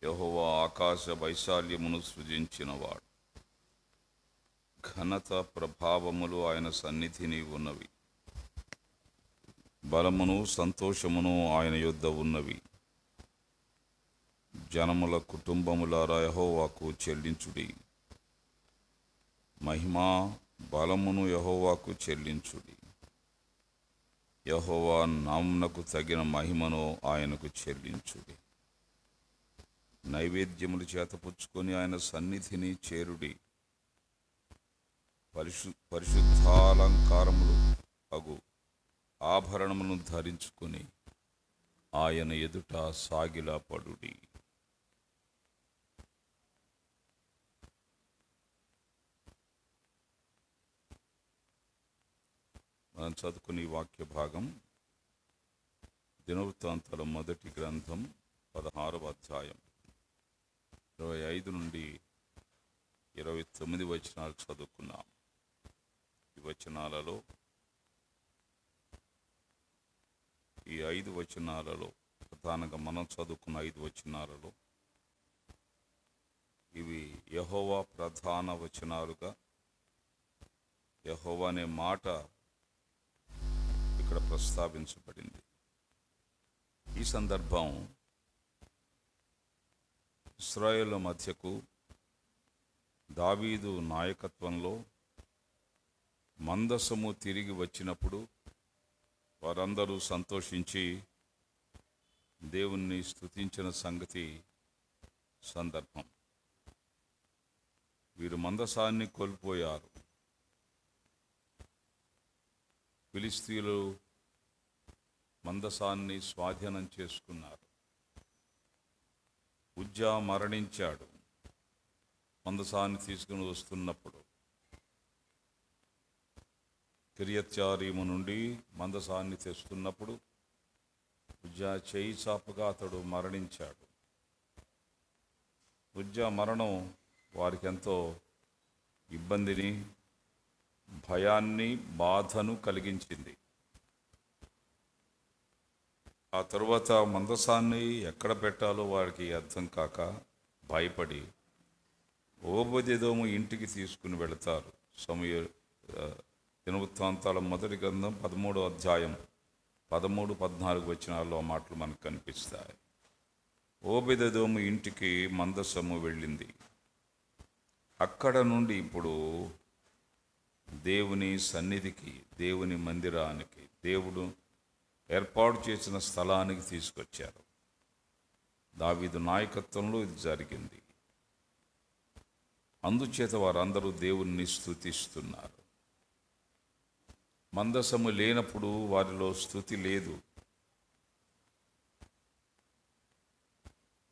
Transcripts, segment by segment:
యెహోవా ఆకాశ వైశాల్యమును సృజించినవాడు. ఘనత ప్రభావములు ఆయన సన్నిధిని ఉన్నవి. బలమును సంతోషమును ఆయన యొద్ద ఉన్నవి. జనముల కుటుంబములారా యెహోవాకు చెల్లించుడి. మహిమా బలమును యెహోవాకు చెల్లించుడి. యెహోవా నామమునకు తగిన మహిమను ఆయనకు చెల్లించుడి. నైవేద్యములు చేతపుచ్చుకొని ఆయన సన్నిధిని చేరుడి. పరిశుద్ధాలంకారములు అగు ఆభరణములను ధరించుకొని ఆయన ఎదుట సాగిలా పడుడి. మనం చదువుకునే వాక్య భాగం దినవృత్తాంతాల మొదటి గ్రంథం 16వ అధ్యాయం 25 నుండి 29 వచనాలు చదువుకున్నాం. ఈ వచనాలలో ఈ 5 వచనాలలో ప్రధానంగా మనం చదువుకున్న 5 వచనాలలో ఇవి యెహోవా ప్రధాన వచనాలుగా యెహోవా అనే మాట ఇక్కడ ప్రస్తావించబడింది. ఈ సందర్భం ఇశ్రాయేలు మధ్యకు దావీదు నాయకత్వంలో మందసము తిరిగి వచ్చినప్పుడు వారందరూ సంతోషించి దేవుణ్ణి స్తుతించిన సందర్భం. వీరు మందసాన్ని కోల్పోయారు. ఫిలిష్తీయులు మందసాన్ని స్వాధీనం చేసుకున్నారు. ఉజ్జా మరణించాడు. మందసాన్ని తీసుకుని వస్తున్నప్పుడు కిర్యత్యారీము నుండి మందసాన్ని తెస్తున్నప్పుడు ఉజ్జా చేయి చాపగా అతడు మరణించాడు. ఉజ్జా మరణం వారికి ఎంతో ఇబ్బందిని, భయాన్ని, బాధను కలిగించింది. ఆ తరువాత మందసాన్ని ఎక్కడ పెట్టాలో వారికి అర్థం కాక భయపడి ఓబేదెదోము ఇంటికి తీసుకుని వెళతారు. దినవృత్తాంతాల మొదటి గ్రంథం 13వ అధ్యాయం 13-14 వచనాల్లో ఆ మాటలు మనకు కనిపిస్తాయి. ఓబేదెదోము ఇంటికి మందసము వెళ్ళింది. అక్కడ నుండి ఇప్పుడు దేవుని సన్నిధికి, దేవుని మందిరానికి, దేవుడు ఏర్పాటు చేసిన స్థలానికి తీసుకొచ్చారు. దావీదు నాయకత్వంలో ఇది జరిగింది. అందుచేత వారందరూ దేవుణ్ణి స్తుతిస్తున్నారు. మందసము లేనప్పుడు వారిలో స్తుతి లేదు.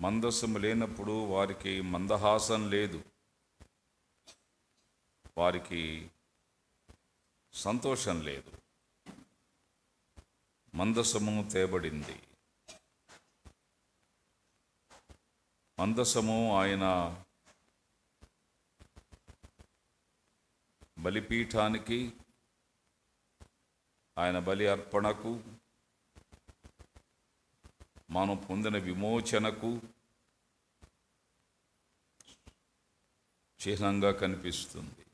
మందసము లేనప్పుడు వారికి మందహాసం లేదు. వారికి సంతోషం లేదు. మందసము తేబడింది. మందసము ఆయన బలిపీఠానికి, ఆయన బలి అర్పణకు, మనం పొందిన విమోచనకు చిహ్నంగా కనిపిస్తుంది.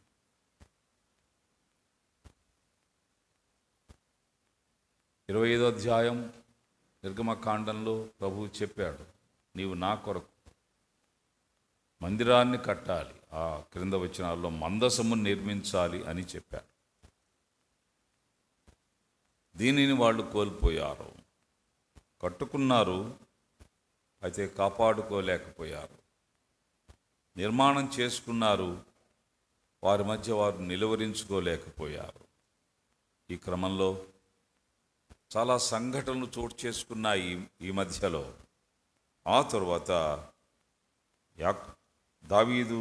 ఇరవై 25వ అధ్యాయం నిర్గమకాండంలో ప్రభువు చెప్పాడు, నీవు నా కొరకు మందిరాన్ని కట్టాలి, ఆ క్రింద వచనాల్లో మందసమును నిర్మించాలి అని చెప్పాడు. దీనిని వాళ్ళు కోల్పోయారు. కట్టుకున్నారు, అయితే కాపాడుకోలేకపోయారు. నిర్మాణం చేసుకున్నారు, వారి మధ్య వారు నిలువరించుకోలేకపోయారు. ఈ క్రమంలో చాలా సంఘటనలు చోటు చేసుకున్నాయి ఈ మధ్యలో. ఆ తరువాత దావీదు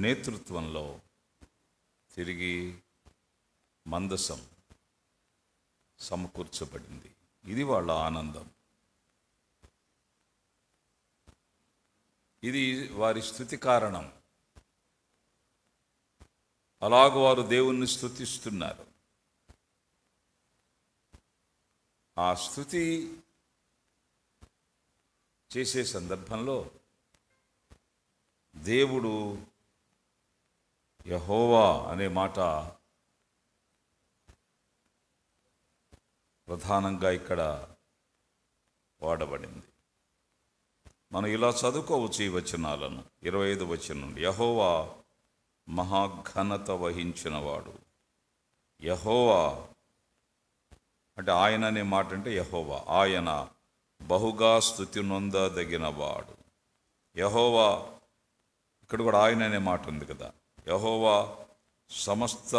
నేతృత్వంలో తిరిగి మందసం సమకూర్చబడింది. ఇది వాళ్ళ ఆనందం. ఇది వారి స్తుతి కారణం. అలాగూ వారు దేవుణ్ణి స్తుతిస్తున్నారు. ఆ స్తుతి చేసే సందర్భంలో దేవుడు యెహోవా అనే మాట ప్రధానంగా ఇక్కడ వాడబడింది. మనం ఇలా చదువుకోవచ్చు ఈ వచనాలను. 25 వచనం నుండి, యెహోవా మహాఘనత వహించినవాడు. యెహోవా అంటే ఆయన అనే మాట అంటే యెహోవా, ఆయన బహుగా స్తుతి నొందదగినవాడు. యెహోవా, ఇక్కడ కూడా ఆయన అనే మాట ఉంది కదా. యెహోవా సమస్త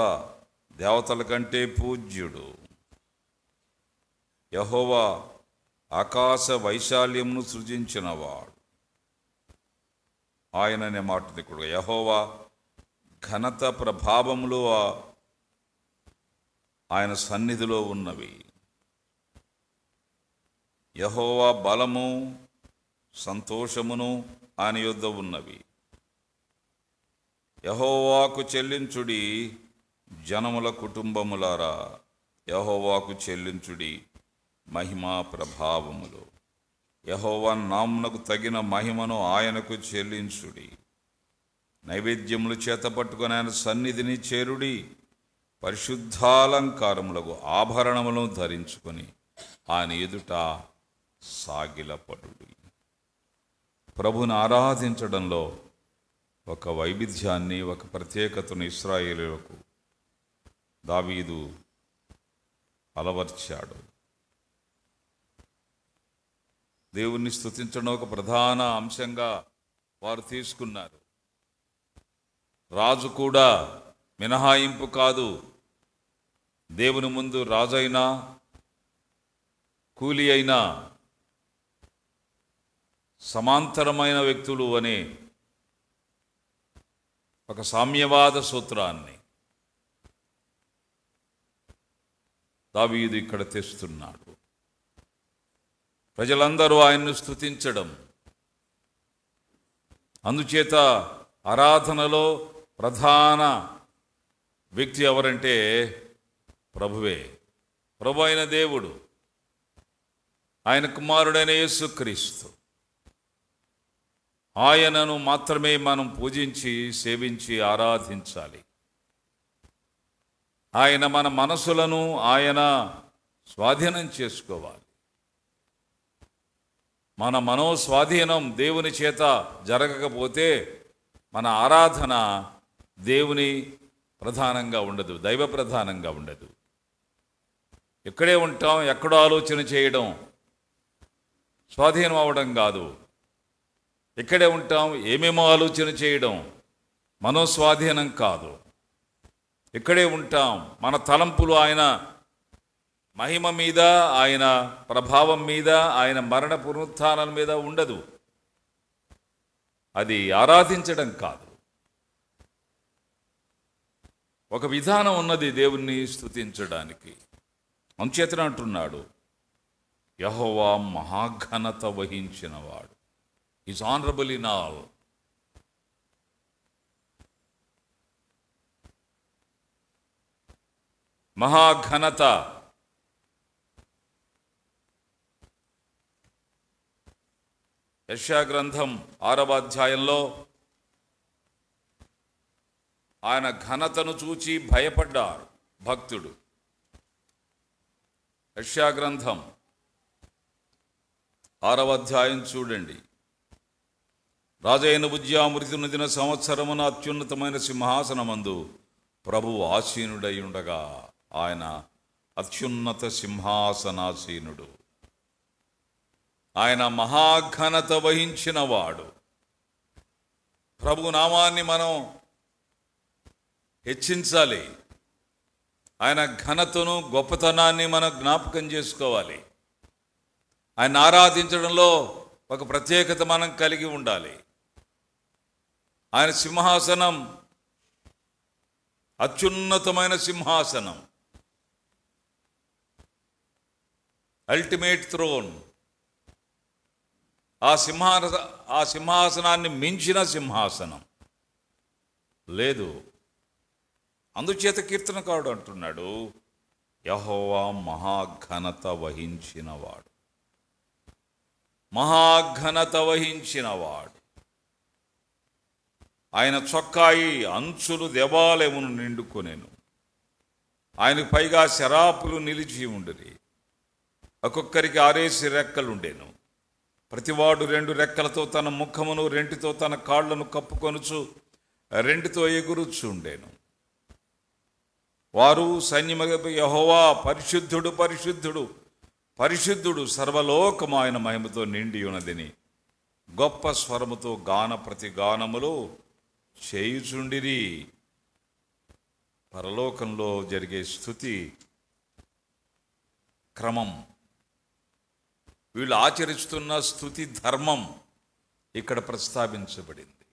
దేవతల కంటే పూజ్యుడు. యెహోవా ఆకాశ వైశాల్యమును సృజించినవాడు. ఆయన అనే మాట ఉంది ఇక్కడ. యెహోవా ఘనత ప్రభావములు ఆయన సన్నిధిలో ఉన్నవి. యెహోవా బలము సంతోషమును ఆయన యొద్ద ఉన్నవి. యెహోవాకు చెల్లించుడి జనముల కుటుంబములారా, యెహోవాకు చెల్లించుడి మహిమా ప్రభావములు. యెహోవా నామునకు తగిన మహిమను ఆయనకు చెల్లించుడి. నైవేద్యములు చేతపట్టుకుని ఆయన సన్నిధిని చేరుడి. పరిశుద్ధాలంకారములకు ఆభరణములను ధరించుకొని ఆయన ఎదుట సాగిలపడుడి. ప్రభుని ఆరాధించడంలో ఒక వైవిధ్యాన్ని, ఒక ప్రత్యేకతను ఇశ్రాయేలీయులకు దావీదు అలవర్చాడు. దేవుణ్ణి స్తుతించడం ఒక ప్రధాన అంశంగా వారు తీసుకున్నారు. రాజు కూడా మినహాయింపు కాదు. దేవుని ముందు రాజైనా కూలి అయినా సమాంతరమైన వ్యక్తులు అనే ఒక సామ్యవాద సూత్రాన్ని దావీదు ఇక్కడ తెస్తున్నాడు. ప్రజలందరూ ఆయన్ను స్తుతించడం, అందుచేత ఆరాధనలో ప్రధాన వ్యక్తి ఎవరంటే ప్రభువే. ప్రభు అయిన దేవుడు, ఆయన కుమారుడైన యేసుక్రీస్తు. ఆయనను మాత్రమే మనం పూజించి సేవించి ఆరాధించాలి. ఆయన మన మనసులను ఆయన స్వాధీనం చేసుకోవాలి. మన మనోస్వాధీనం దేవుని చేత జరగకపోతే మన ఆరాధన దేవుని ప్రధానంగా ఉండదు, దైవ ప్రధానంగా ఉండదు. ఎక్కడే ఉంటాం, ఎక్కడో ఆలోచన చేయడం స్వాధీనం అవ్వడం కాదు. ఇక్కడే ఉంటాం, ఏమేమో ఆలోచన చేయడం మనోస్వాధీనం కాదు. ఇక్కడే ఉంటాం, మన తలంపులు ఆయన మహిమ మీద, ఆయన ప్రభావం మీద, ఆయన మరణ పునరుత్థానాల మీద ఉండదు. అది ఆరాధించడం కాదు. ఒక విధానం ఉన్నది దేవుణ్ణి స్తుతించడానికి. అంచేతన అంటున్నాడు, యెహోవా మహాఘనత వహించినవాడు. Is honourable in all. మహాఘనత. యెషయా గ్రంథం 6వ అధ్యాయంలో ఆయన ఘనతను చూచి భయపడ్డారు భక్తుడు. యెషయా గ్రంథం 6వ అధ్యాయం చూడండి. రాజైన ఉజ్జియా మృతి నొందిన సంవత్సరమున అత్యున్నతమైన సింహాసనమందు ప్రభువు ఆసీనుడై ఉండగా, ఆయన అత్యున్నత సింహాసనాసీనుడు. ఆయన మహాఘనత వహించిన వాడు. ప్రభు నామాన్ని మనం హెచ్చించాలి. ఆయన ఘనతను, గొప్పతనాన్ని మనం జ్ఞాపకం చేసుకోవాలి. ఆయన ఆరాధించడంలో ఒక ప్రత్యేకత మనం కలిగి ఉండాలి. ఆయన సింహాసనం అత్యున్నతమైన సింహాసనం, అల్టిమేట్ థ్రోన్. ఆ సింహాసనాన్ని మించిన సింహాసనం లేదు. అందుచేత కీర్తనకారుడు అంటున్నాడు, యెహోవా మహాఘనత వహించినవాడు. మహాఘనత వహించినవాడు. ఆయన చొక్కాయి అంచులు దేవాలయమును నిండుకొనెను. ఆయనకు పైగా శరాపులు నిలిచి ఉండిరి. ఒక్కొక్కరికి 6 రెక్కలుండెను. ప్రతివాడు 2 రెక్కలతో తన ముఖమును, 2 తన కాళ్లను కప్పుకొనుచు 2 ఎగురుచుండెను. వారు సైన్యములకు యెహోవా పరిశుద్ధుడు పరిశుద్ధుడు పరిశుద్ధుడు, సర్వలోకము ఆయన మహిమతో నిండి ఉన్నదని గొప్ప స్వరముతో గాన ప్రతిగానములు చేయుచుండిరి. పరలోకంలో జరిగే స్తుతి క్రమం, వీళ్ళు ఆచరిస్తున్న స్తుతి ధర్మం ఇక్కడ ప్రస్తావించబడింది.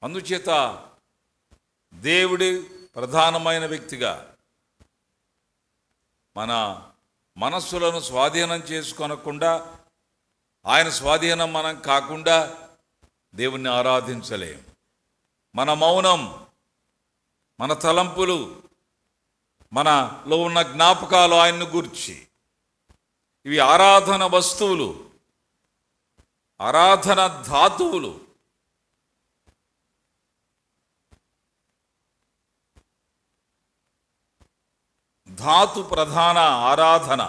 అందుచేత దేవుడి ప్రధానమైన వ్యక్తిగా మన మనస్సులను స్వాధీనం చేసుకొనకుండా, ఆయన స్వాధీనం మనం కాకుండా దేవుణ్ణి ఆరాధించలేం. మన మౌనం, మన తలంపులు, మనలో ఉన్న జ్ఞాపకాలు ఆయన్ను గూర్చి, ఇవి ఆరాధన వస్తువులు, ఆరాధన ధాతువులు. ధాతు ప్రధాన ఆరాధన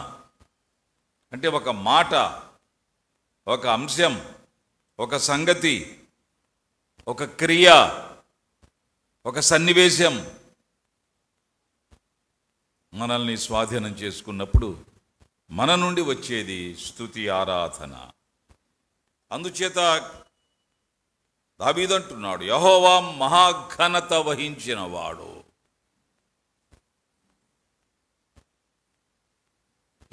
అంటే ఒక మాట, ఒక అంశం, ఒక సంగతి, ఒక క్రియ, ఒక సన్నివేశం మనల్ని స్వాధీనం చేసుకున్నప్పుడు మన నుండి వచ్చేది స్తుతి ఆరాధన. అందుచేత దావీదు అంటున్నాడు, యెహోవా మహాఘనత వహించినవాడు.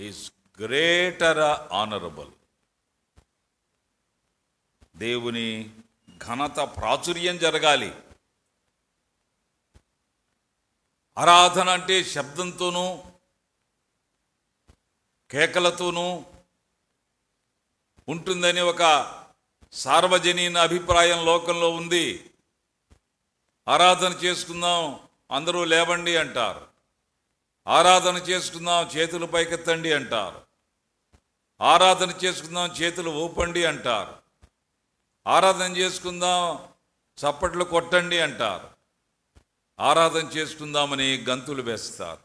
Is greater honourable. దేవుని ఘనత ప్రాచుర్యం జరగాలి. ఆరాధన అంటే శబ్దంతోనూ కేకలతోనూ ఉంటుందని ఒక సార్వజనీన అభిప్రాయం లోకంలో ఉంది. ఆరాధన చేసుకుందాం, అందరూ లేవండి అంటారు. ఆరాధన చేసుకుందాం, చేతులు పైకెత్తండి అంటారు. ఆరాధన చేసుకుందాం, చేతులు ఊపండి అంటారు. ఆరాధన చేసుకుందాం, చప్పట్లు కొట్టండి అంటారు. ఆరాధన చేసుకుందామని గంతులు వేస్తారు.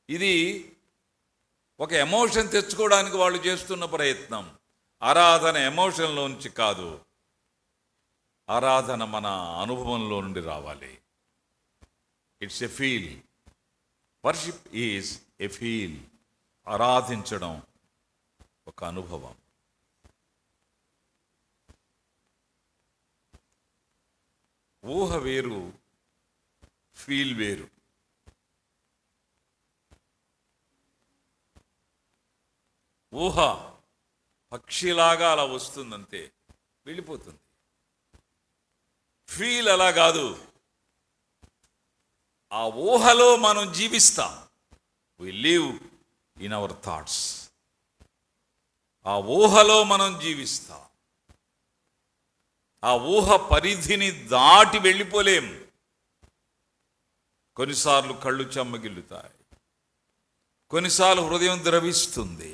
ఇది ఒక ఎమోషన్ తెచ్చుకోవడానికి వాళ్ళు చేస్తున్న ప్రయత్నం. ఆరాధన ఎమోషన్లోంచి కాదు, ఆరాధన మన అనుభవంలో నుండి రావాలి. It's a feel. Worship is a feel. ఆరాధించడం ఒక అనుభవం. ఊహ వేరు, ఫీల్ వేరు. ఊహ పక్షిలాగా అలా వస్తుందంతే, వెళ్ళిపోతుంది. ఫీల్ అలా కాదు, ఆ ఊహలో మనం జీవిస్తాం. We live in our thoughts. ఆ ఊహలో మనం జీవిస్తాం. ఆ ఊహ పరిధిని దాటి వెళ్ళిపోలేం. కొన్నిసార్లు కళ్ళు చెమ్మగిల్లుతాయి, కొన్నిసార్లు హృదయం ద్రవిస్తుంది,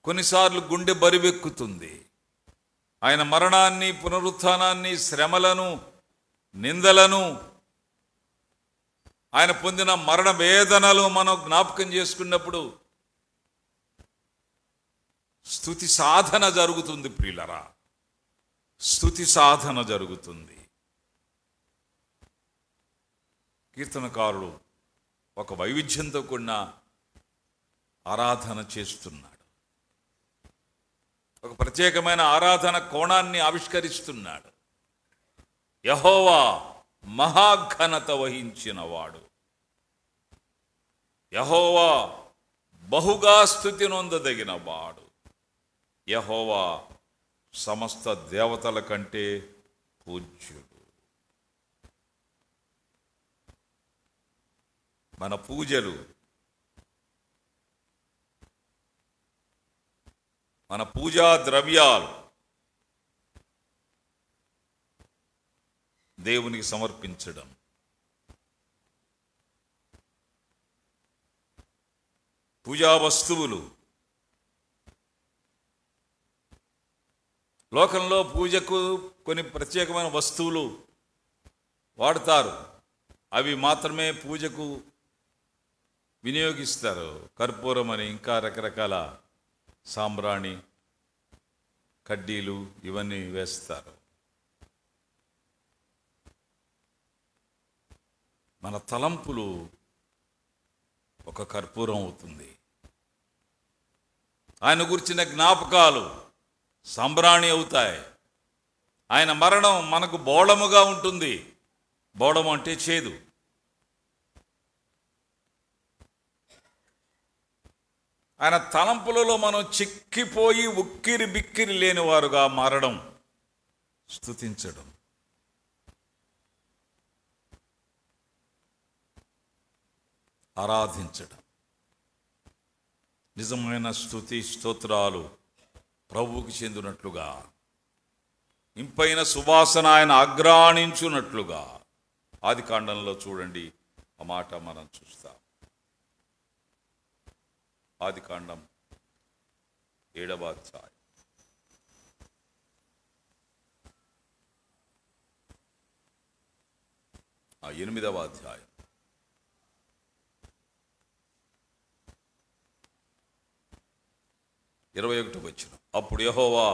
కొన్నిసార్లు గుండె బరివెక్కుతుంది. ఆయన మరణాన్ని, పునరుత్థానాన్ని, శ్రమలను, నిందలను, ఆయన పొందిన మరణ వేదనలు మనం జ్ఞాపకం చేసుకున్నప్పుడు స్తుతి సాధన జరుగుతుంది. ప్రియులరా, స్తుతి సాధన జరుగుతుంది. కీర్తనకారుడు ఒక వైవిధ్యంతో కూడిన ఆరాధన చేస్తున్నాడు. ఒక ప్రత్యేకమైన ఆరాధన కోణాన్ని ఆవిష్కరిస్తున్నాడు. యెహోవా మహాఘనత వహించినవాడు. యెహోవా బహుగా స్తుతి నొందదగిన వాడు. యెహోవా సమస్త దేవతల కంటే పూజ్యుడు. మన పూజలు, మన పూజా ద్రవ్యాలు దేవునికి సమర్పించడం, పూజా వస్తువులు లోకంలో పూజకు కొన్ని ప్రత్యేకమైన వస్తువులు వాడతారు, అవి మాత్రమే పూజకు వినియోగిస్తారు. కర్పూరం అని, ఇంకా రకరకాల సాంబ్రాణి, కడ్డీలు ఇవన్నీ వేస్తారు. మన తలంపులు ఒక కర్పూరం అవుతుంది. ఆయన గురించిన జ్ఞాపకాలు సంబ్రాణి అవుతాయి. ఆయన మరణం మనకు బోళముగా ఉంటుంది. బోళము అంటే చేదు. ఆయన తలంపులలో మనం చిక్కిపోయి ఉక్కిరి బిక్కిరి లేని వారుగా మారడం, స్తుతించడం. ఆరాధించడం. నిజమైన స్తుతి స్తోత్రాలు ప్రభువుకి చెందినట్లుగా, ఇంపైన సువాసన ఆయన ఆగ్రాణించున్నట్లుగా ఆదికాండంలో చూడండి, ఆ మాట మనం చూస్తాం. ఆదికాండం 7వ అధ్యాయం 8వ అధ్యాయం 21వ వచనం. అప్పుడు యెహోవా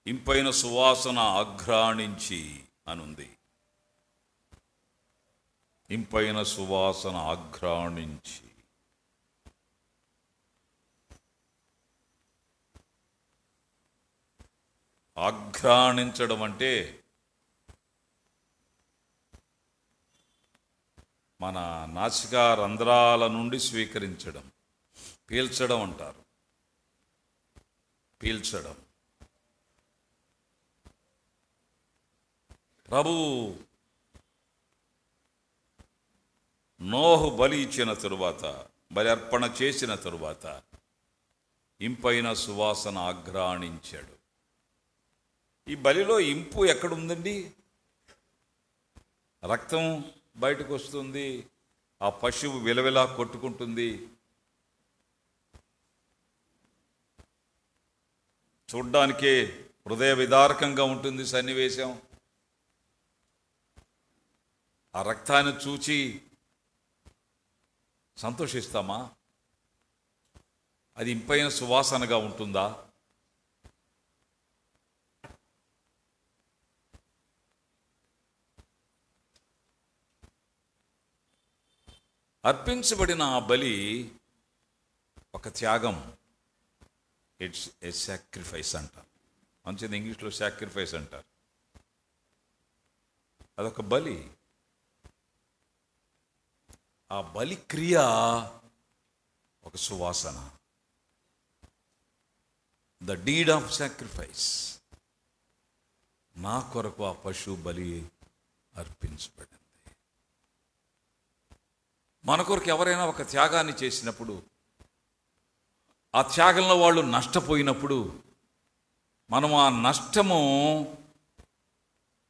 ఇంపైన సువాసన ఆఘ్రాణించి అనుంది. ఇంపైన సువాసన ఆఘ్రాణించి. ఆఘ్రాణించడం అంటే మన నాసికా రంధ్రాల నుండి స్వీకరించడం, పీల్చడం అంటారు. పీల్చడం. ప్రభువు నోహు బలి ఇచ్చిన తరువాత, బలి అర్పణ చేసిన తరువాత ఇంపైన సువాసన ఆఘ్రాణించాడు. ఈ బలిలో ఇంపు ఎక్కడుందండి? రక్తం బయటకు వస్తుంది, ఆ పశువు విలవిలా కొట్టుకుంటుంది, చూడ్డానికే హృదయ విదారకంగా ఉంటుంది సన్నివేశం. ఆ రక్తాన్ని చూచి సంతోషిస్తామా? అది ఇంపైన సువాసనగా ఉంటుందా? అర్పించబడిన ఆ బలి ఒక త్యాగం. ఇట్స్ ఏ సాక్రిఫైస్ అంటారు. మంచిది, ఇంగ్లీష్లో సాక్రిఫైస్ అంటారు. అదొక బలి. ఆ బలి క్రియ ఒక సువాసన. The deed of sacrifice. నా కొరకు ఆ పశువు బలి అర్పించబడింది. మన కొరకు ఎవరైనా ఒక త్యాగాన్ని చేసినప్పుడు, ఆ త్యాగంలో వాళ్ళు నష్టపోయినప్పుడు, మనం ఆ నష్టము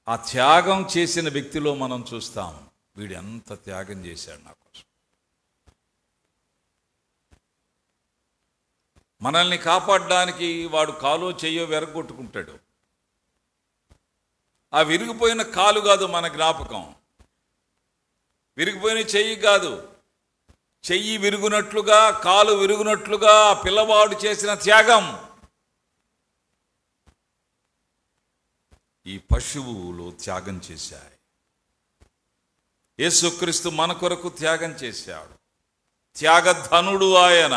ఆ త్యాగం చేసిన వ్యక్తిలో మనం చూస్తాం. వీడు ఎంత త్యాగం చేశాడు నా కోసం. మనల్ని కాపాడడానికి వాడు కాలో చెయ్యో వెరగొట్టుకుంటాడు. ఆ విరిగిపోయిన కాలు కాదు మన జ్ఞాపకం, విరిగిపోయిన చెయ్యి కాదు, చెయ్యి విరుగునట్లుగా, కాలు విరుగునట్లుగా ఆ పిల్లవాడు చేసిన త్యాగం ఈ పశువులు త్యాగం చేశాయి. యేసుక్రీస్తు మన కొరకు త్యాగం చేశాడు. త్యాగధనుడు ఆయన.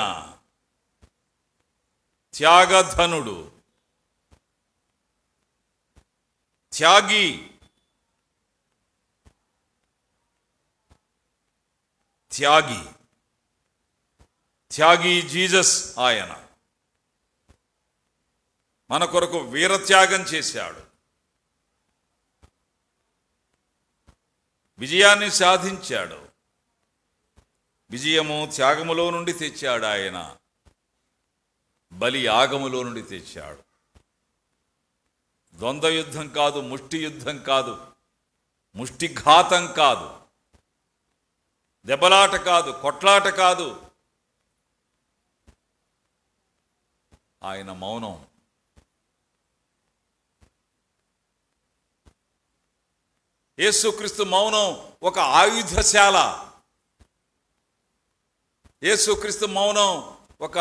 త్యాగధనుడు, త్యాగి. త్యాగి, త్యాగి జీసస్. ఆయన మన కొరకు వీరత్యాగం చేశాడు. విజయాన్ని సాధించాడు. విజయము త్యాగములో నుండి తెచ్చాడు. ఆయన బలి యాగములో నుండి తెచ్చాడు. ద్వంద్వ యుద్ధం కాదు, ముష్టి యుద్ధం కాదు, ముష్టిఘాతం కాదు, దెబ్బలాట కాదు, కొట్లాట కాదు. ఆయన మౌనం. యేసుక్రీస్తు మౌనం ఒక ఆయుధశాల. యేసుక్రీస్తు మౌనం ఒక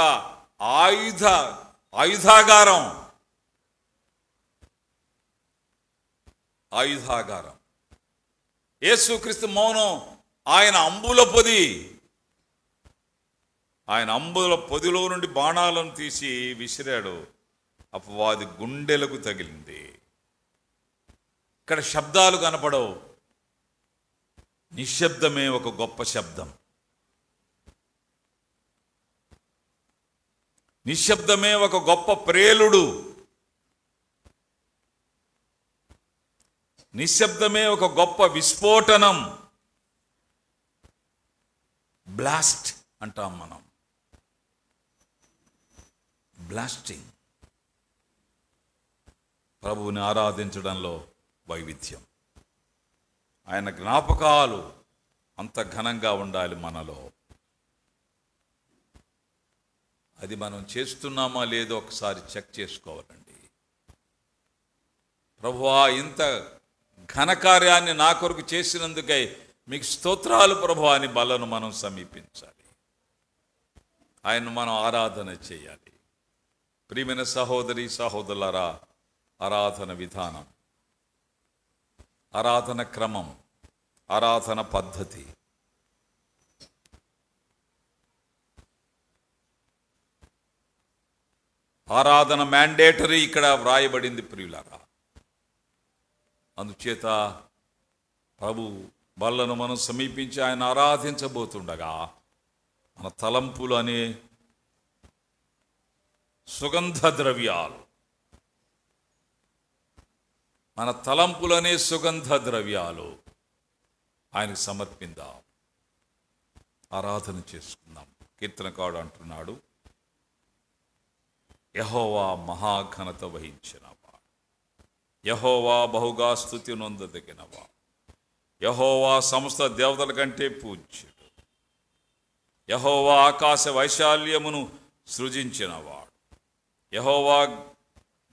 ఆయుధాగారం. యేసుక్రీస్తు మౌనం ఆయన అంబుల పొది. ఆయన అంబుల పొదిలో నుండి బాణాలను తీసి విసిరాడు, అపవాది గుండెలకు తగిలింది. ఇక్కడ శబ్దాలు కనపడవు, నిశ్శబ్దమే ఒక గొప్ప శబ్దం. నిశ్శబ్దమే ఒక గొప్ప ప్రేలుడు. నిశ్శబ్దమే ఒక గొప్ప విస్ఫోటనం. బ్లాస్ట్ అంటాం మనం, బ్లాస్టింగ్. ప్రభువుని ఆరాధించడంలో వైవిధ్యం. ఆయన జ్ఞాపకాలు అంత ఘనంగా ఉండాలి మనలో. అది మనం చేస్తున్నామా లేదో ఒకసారి చెక్ చేసుకోవాలండి. ప్రభువా, ఇంత ఘనకార్యాన్ని నా కొరకు చేసినందుకై మీకు స్తోత్రాలు ప్రభువా అని బలను మనం సమీపించాలి. ఆయన్ను మనం ఆరాధన చేయాలి. ప్రియమైన సహోదరి సహోదరులారా, ఆరాధన విధానం, ఆరాధన క్రమం, ఆరాధన పద్ధతి, ఆరాధన మ్యాండేటరీ ఇక్కడ వ్రాయబడింది ప్రియులారా. అందుచేత ప్రభు బల్లను మనం సమీపించి ఆయన ఆరాధించబోతుండగా మన తలంపులు అనే సుగంధ ద్రవ్యాలు, మన తలంపులనే సుగంధ ద్రవ్యాలు ఆయనకు సమర్పిందాం, ఆరాధన చేసుకుందాం. కీర్తనకారుడు అంటున్నాడు, యెహోవా మహాఘనత వహించినవాడు, యెహోవా బహుగా స్తుతి నొందదగినవాడు, యెహోవా సమస్త దేవతల కంటే పూజ్యుడు, యెహోవా ఆకాశ వైశాల్యమును సృజించినవాడు, యెహోవా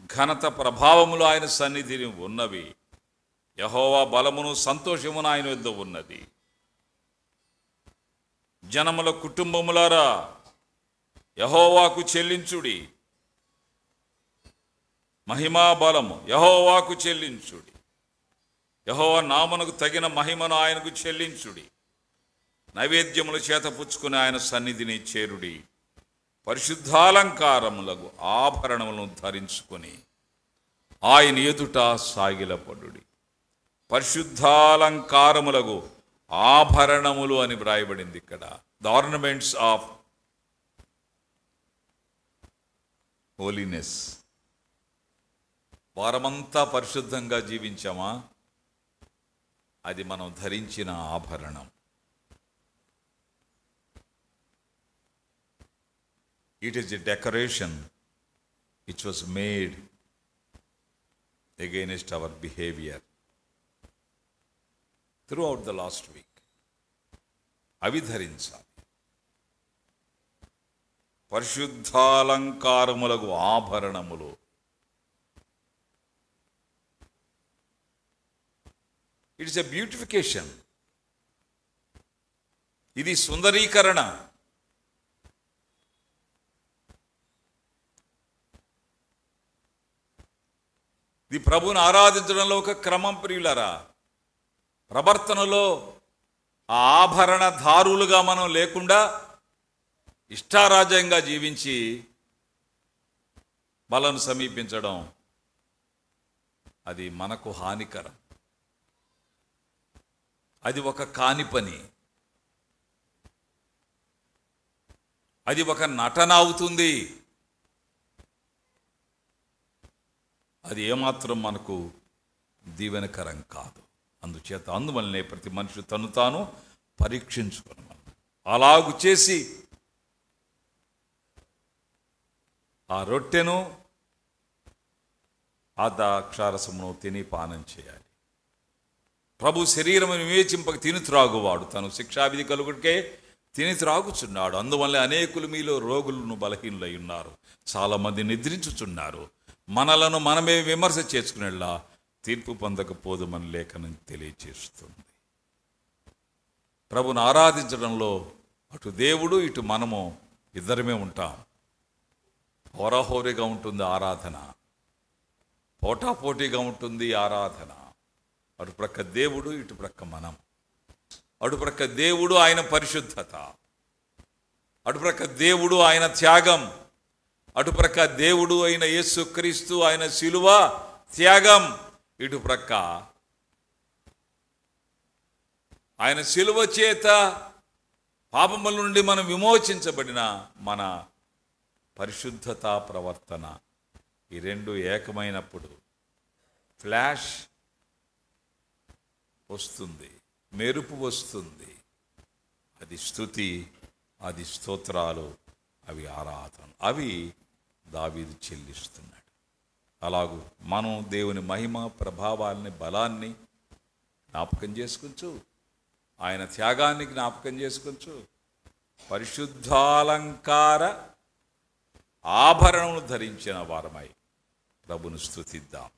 ఘనత ప్రభావములు ఆయన సన్నిధిని ఉన్నవి, యెహోవా బలమును సంతోషమును ఆయన వద్ద ఉన్నది. జనముల కుటుంబములారా యెహోవాకు చెల్లించుడి, మహిమా బలము యెహోవాకు చెల్లించుడి, యెహోవా నామమునకు తగిన మహిమను ఆయనకు చెల్లించుడి. నైవేద్యముల చేత పుచ్చుకుని ఆయన సన్నిధిని చేరుడి, పరిశుద్ధాలంకారములకు ఆభరణములను ధరించుకొని ఆయన ఎదుట సాగిలపడుడి. పరిశుద్ధాలంకారములకు ఆభరణములు అని వ్రాయబడింది ఇక్కడ. The ornaments of holiness. వారమంతా పరిశుద్ధంగా జీవించామా, అది మనం ధరించిన ఆభరణం. It is a decoration which was made against our behavior throughout the last week. అవి ధరించాలి. పరిశుద్ధాలంకారములకు ఆభరణములు. It is a beautification. ఇది సుందరీకరణ. ఇది ప్రభువుని ఆరాధించడంలో ఒక క్రమం ప్రియులరా. ప్రవర్తనలో ఆ ఆభరణధారులుగా మనం లేకుండా ఇష్టారాజ్యంగా జీవించి బలను సమీపించడం, అది మనకు హానికరం. అది ఒక కాని పని. అది ఒక నటన అవుతుంది. అది ఏమాత్రం మనకు దీవెనకరం కాదు. అందువల్లనే ప్రతి మనిషి తను తాను పరీక్షించుకోవాలి. అలాగు చేసి ఆ రొట్టెను ఆ ద్రాక్షారసమును తిని పానం చేయాలి. ప్రభు శరీరము వివేచింపక తిని త్రాగువాడు తను శిక్షావిధి కలుగుడికే తిని త్రాగుచున్నాడు. అందువల్ల అనేకులు మీలో రోగులను బలహీనులై ఉన్నారు, చాలామంది నిద్రించుచున్నారు. మనలను మనమే విమర్శ చేసుకునేలా తీర్పు పొందకపోదుమని లేఖనం తెలియచేస్తుంది. ప్రభుని ఆరాధించడంలో అటు దేవుడు ఇటు మనము ఇద్దరమే ఉంటాం. హోరాహోరీగా ఉంటుంది ఆరాధన, పోటాపోటీగా ఉంటుంది ఆరాధన. అటు ప్రక్క దేవుడు, ఇటు ప్రక్క మనం. అటు ప్రక్క దేవుడు ఆయన పరిశుద్ధత, అటు ప్రక్క దేవుడు ఆయన త్యాగం, అటు ప్రక్క దేవుడు అయిన యేసుక్రీస్తు ఆయన శిలువ త్యాగం, ఇటు ప్రక్క ఆయన శిలువ చేత పాపముల నుండి మనం విమోచించబడిన మన పరిశుద్ధత ప్రవర్తన. ఈ రెండు ఏకమైనప్పుడు ఫ్లాష్ వస్తుంది, మెరుపు వస్తుంది. అది స్తుతి, అది స్తోత్రాలు, అవి ఆరాధన, అవి దావీదు చెల్లిస్తున్నాడు. అలాగూ మనం దేవుని మహిమ ప్రభావాల్ని, బలాన్ని జ్ఞాపకం చేసుకుంటూ, ఆయన త్యాగాన్ని జ్ఞాపకం చేసుకుంటూ, పరిశుద్ధాలంకార ఆభరణను ధరించిన వారమై ప్రభును స్తుతిద్దాం.